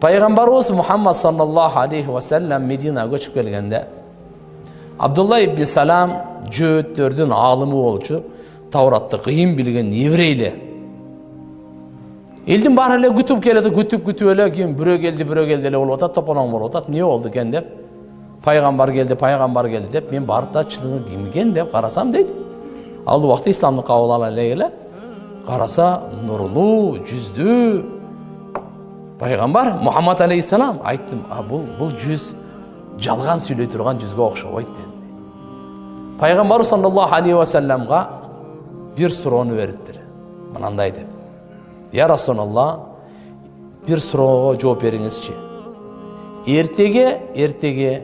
Пайғамбарыбыз Muhammad sallallahu aleyhi ve sellem Medina көчүп келгенде Абдулла ибн Салам жөөттөрдүн алымы болчу, Тауратты кыйын билген еврейлер. Элдин баары эле күтүп келет, күтүп эле кийин бирөө келди эле болуп атат, тополоң болуп атат. Эмне болду экен деп, пайгамбар келди деп, мен барып да чыныгы ким экен деп карасам дейт. Ал убакта исламды кабыл ала эле караса нурлуу, жүздүү пайгамбар Muhammad алейхиссалам. Айттым, бул жүз жалган сүйлөй турган жүзгө окшобойт деди. Пайгамбар саллаллаху алейхи ва салламга бир суроону бериптир. Мынандай деп: "Я Расулалла, бир суроого жооп бериңизчи. Эртеге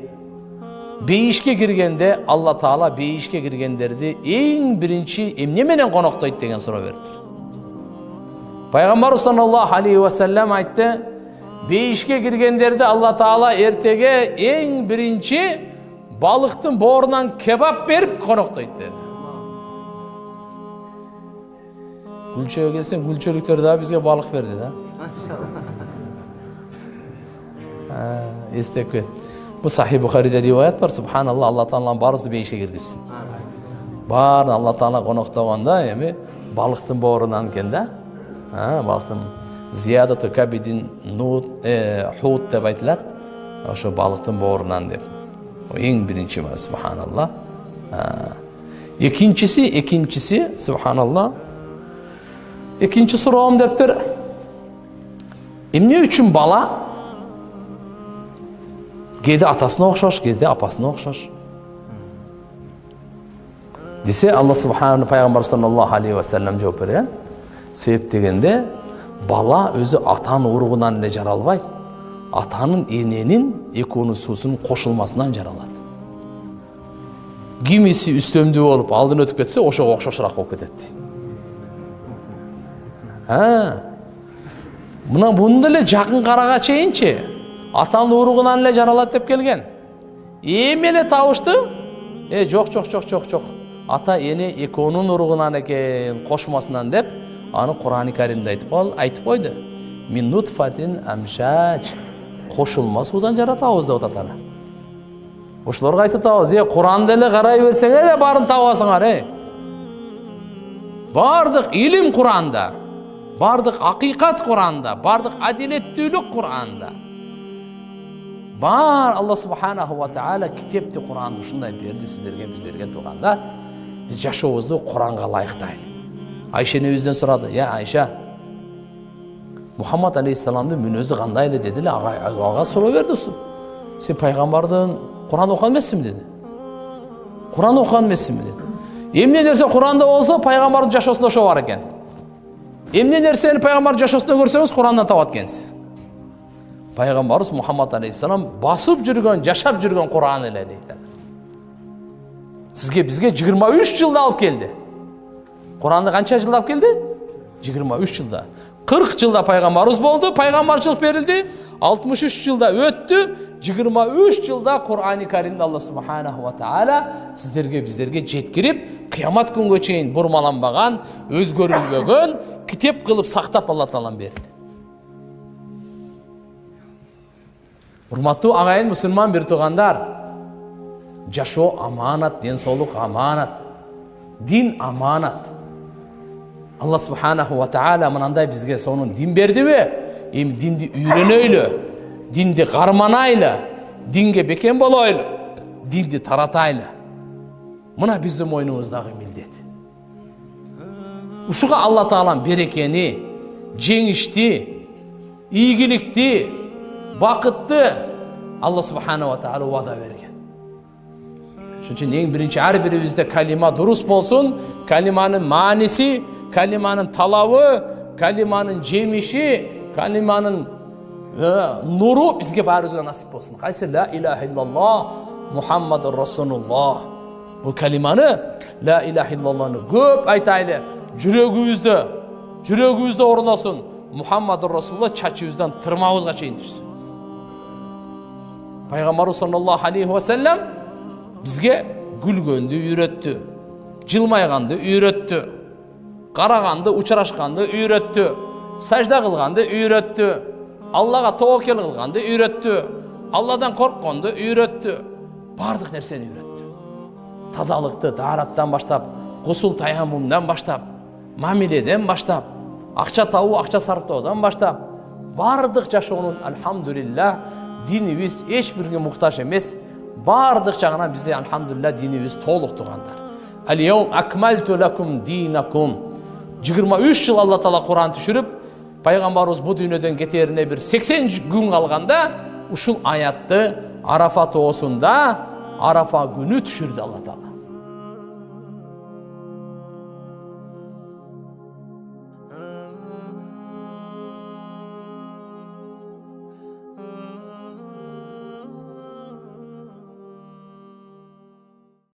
бейишке киргенде Алла Таала бейишке киргендерди эң биринчи эмне менен коноктойт" деген суроо бериптир. Пайгамбар саллаллаху алейхи ва саллам айтты: "Бейишке киргендерди Алла Таала эртеге эң биринчи балыктын боорунан кебап берип коноктойт" dedi. Gülçö'ye gelsen gülçölüktör daha bizge balık verdi da. Estek. Bu Sahih Bukhari'de rivayet var. Subhanallah, Allah Teala'nın barızdı bir işe girgizsin. Barın Allah Teala konoktavanda yani balıktın boğrundan kende. Balıktın ziyadatı kabidin hut de baytiler. Şu balıktın boğrundan deyip. O en birinci mi? Subhanallah. İkincisi Subhanallah. İkinci sorum deptir. Emne üçün bala? Gede atasına okşoş, gede apasına okşoş. Dese Allah Subhanahu Peygamber sallallahu aleyhi ve sellem cevap bergen. Sebep degende bala özü atanın uruğundan ele jaralbayt. Atanın enenin ekonu susunun koşulmasından jaralat. Kimisi üstөмдүү olup aldın ötüp ketse oşo okşoşurak bolup ketет. Bunu da жақын қараға чейинчи атанын уругунан эле жаралат деп келген. Эмеле табышты? Жок. Ата эне экөөнүн уругунан экен, кошмасынан деп, аны Кур'ан-ы Каримде айтып койду. Мин нутфатин амшач. Кошулма судан жаратабыз деп атат. Ошолорго айтып атабыз, Кур'анды эле карай берсеңер эле барын табасыңар, Бардык илим Кур'анда. Бардык акыйкат Кур'анда, бардык адилеттүүлүк Кур'анда. Бар Алла Субханаху ва Таала китепти Кур'анды ушундай берди биздерге туугандар. Биз жашообузду Кур'анга ылайыктайлы. Айша энебизден сурады: "Я Айша, Muhammad алейхиссаламдын мүнөзү кандай эле?" деди эле. Ага суроо берди. "Сен пайгамбардын Кур'ан окуган эмессиңби?" деди. "Кур'ан окуган эмессиңби?" деди. Эмне нерсе Кур'анда болсо пайгамбардын жашоосунда ошо бар экен. Эмне нерсени пайгамбар жашоосунда көрсөңүз Кур'андан табат экенсиз. Пайгамбарыбыз Muhammad алейхиссалам басып жүргөн, жашап жүргөн Кур'ан эле дейт. Бизге 23 жылда алып келди. Кур'анды канча жылда алып келди? 23 жылда. 40 жылда пайгамбарыбыз болду, пайгамбарчылык берилди. 63 жылда өттү. 23 жылда Кур'ан-ы Каримде Алла Субханаху ва Таала биздерге жеткирип, кыямат күнгө чейин бурмаланбаган, өзгөрүлбөгөн китеп кылып сактап Алла Таалам берди. Урматтуу агайын мусулман бир туугандар, жашоо аманат, ден соолук аманат, дин аманат. Алла Субханаху ва Таала мынандай бизге сонун дин бердиби? Эми динди үйрөнөйлү, динди карманайлы, динге бекен болойлу, динди таратайлы. Мына биздин мойнубуздагы милдет. Ушуга Алла Таалам берекени, жеңишти, ийгиликти, бакытты Алла Субханаху ва Таала вада берген. Ошон үчүн эң биринчи ар бирибизде калима дурус болсун, калиманын мааниси, калиманын талабы, калиманын жемиши, калиманын нуру бизге баарыбызга насип болсун. Кайсы ла илаха иллаллах Мухаммадур Расулуллах. Бул калиманы ла илаха иллаллахны көп айтайлы. Жүрөгүбүздө орносун. Мухаммадур Расулуллах чачыбыздан тырмабызга чейин түшсүн. Пайгамбар саллаллаху алейхи ва саллям бизге күлгөндү үйрөттү, жылмайганды үйрөттү, караганды, учурашканды үйрөттү, сажда кылганды үйрөттү, Аллага тобокел кылганды үйрөттү. Алладан коркконду үйрөттү. Бардык нерсени үйрөттү. Тазалыкты таараттан баштап, гусул таяммумдан баштап, мамиледен баштап, акча табуу, акча сарптоодон баштап, бардык жашоонун альхамдулилlah динибиз эч бирге муктаж эмес. Бардык жагынан бизде альхамдулилlah динибиз толуктугандар. Ал-яум акмалту лакум динакум. 23 жыл Алла Таала Куран түшүрүп, пайгамбарыбыз бу дүйнөдөн кетерине бир 80 күн калганда ушул аятты Арафа тоосунда, Арафа күнү түшүрдү Алла Таала.